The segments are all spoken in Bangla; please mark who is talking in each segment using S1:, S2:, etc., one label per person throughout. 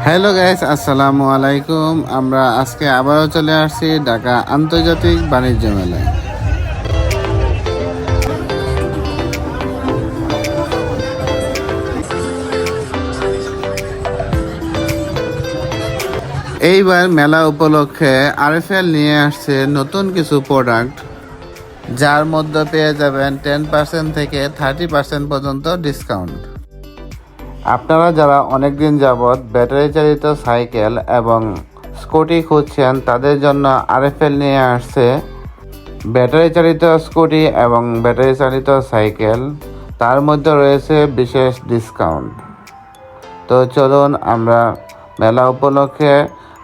S1: হ্যালো গাইস, আসসালামু আলাইকুম। আমরা আজকে আবারও চলে আসছি ঢাকা আন্তর্জাতিক বাণিজ্য মেলায়। এইবার মেলা উপলক্ষে আরএফএল নিয়ে আসছে নতুন কিছু প্রোডাক্ট, যার মধ্যে পেয়ে যাবেন 10% থেকে 30% পর্যন্ত ডিসকাউন্ট। আপনারা যারা অনেকদিন যাবৎ ব্যাটারি চালিত সাইকেল এবং স্কুটি খুঁজছেন, তাদের জন্য আরএফএল নিয়ে আসছে ব্যাটারি চালিত স্কুটি এবং ব্যাটারি চালিত সাইকেল। তার মধ্যে রয়েছে বিশেষ ডিসকাউন্ট। তো চলুন আমরা মেলা উপলক্ষে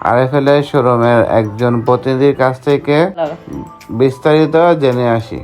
S1: আরএফএলের শোরুমের একজন প্রতিনিধির কাছ থেকে বিস্তারিত জেনে আসি।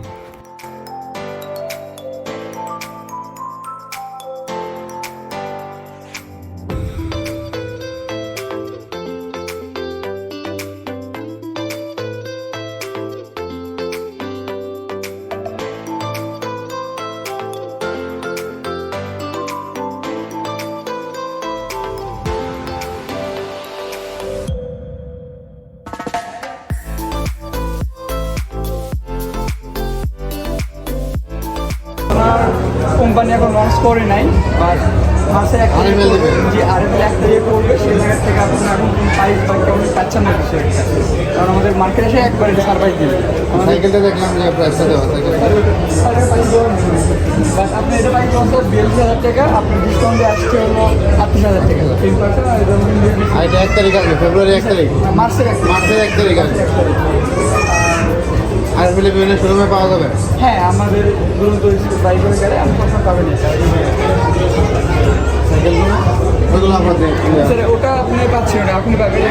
S2: কোম্পানি এখন লঞ্চ করে নাই, বাট মাসে একটা যে আরএফএল একটা ইয়ে করবে, সেই জায়গা থেকে আপনি এখন প্রাইস বা কেমন পাচ্ছেন না কিছু একটা, কারণ আমাদের মার্কেটে এসে একবারে সারপ্রাইজ দিবে।
S1: সাইকেলটা দেখলাম যে প্রাইসটা দেওয়া থাকে,
S2: বাট আপনি এটা প্রাইস হচ্ছে 42,000 টাকা, আপনার ডিসকাউন্টে আসছে হলো 38,000 টাকা, 3%। আর
S1: এটা 1 তারিখ আসবে, ফেব্রুয়ারি 1 তারিখ,
S2: মার্চের
S1: 1 তারিখ আসবে। আরএফএল বিভিন্ন শোরুমে পাওয়া যাবে।
S2: হ্যাঁ, আমাদের দুরন্ত বাইকের গেলে আমি সবসময় পাবেন ওটা আপনি পাচ্ছেন, ওটা আপনি পাবেন।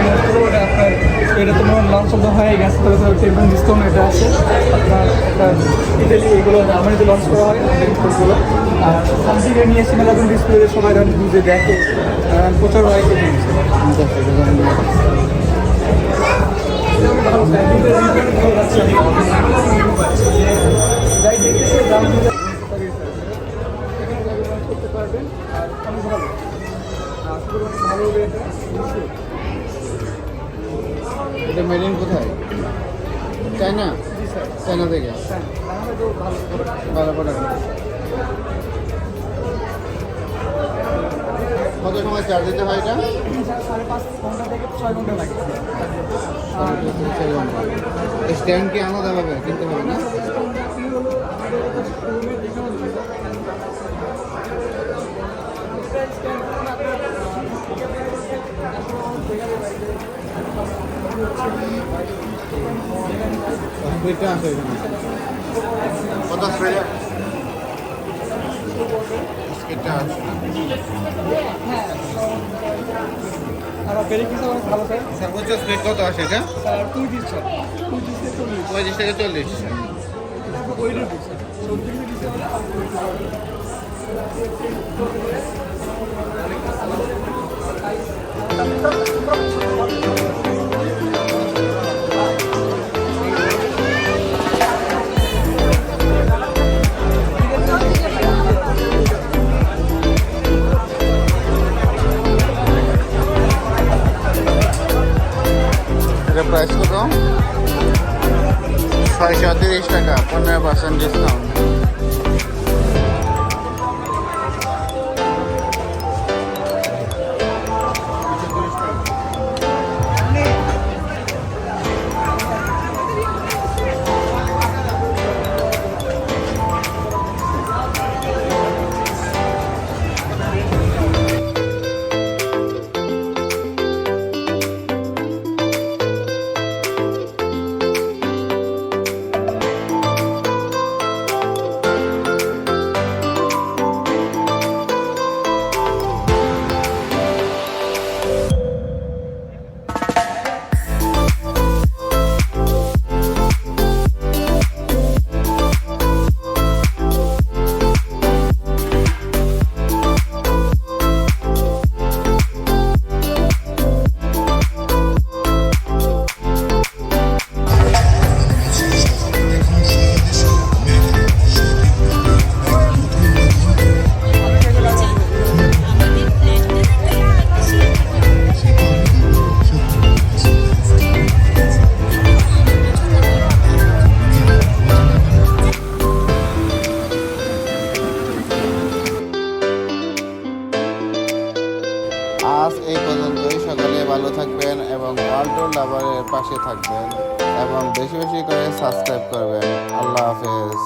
S2: ওটা আপনার এটা তো মনে লঞ্চ হয়ে গেছে, তবে তো টেবিল ডিসকাউন্ট এটা আছে আপনার। একটা ইতালি এগুলো জার্মানিতে লঞ্চ করা হয় ডিসকাউন্টগুলো। আর সামথিংয়ে নিয়ে এসে মেলা ডিসপ্লে সবাই বুঝে দেখে, প্রচার হয় এই জিনিস।
S1: এটা মেড ইন কোথায়? চায়না? চায়না থেকে ভালো প্রোডাক্ট। কত সময় চার্জ দিতে হয় এটা?
S2: 5.5 ঘন্টা থেকে 6 ঘন্টা লাগে।
S1: স্ট্যান্ড কি আলাদা হবে, কিনতে হবে না? কত
S2: আর বেরিফিস অনেক ভালো থাকে।
S1: সর্বোচ্চ স্পিড কত আসে এটা?
S2: 35
S1: থেকে 40। এটা প্রাইস কত? 630 টাকা, 15% ডিসকাউন্ট। এই পর্যন্তই। সকালে ভালো থাকবেন এবং ওয়ালটন লাভারের পাশে থাকবেন এবং বেশি বেশি করে সাবস্ক্রাইব করবেন। আল্লাহ হাফেজ।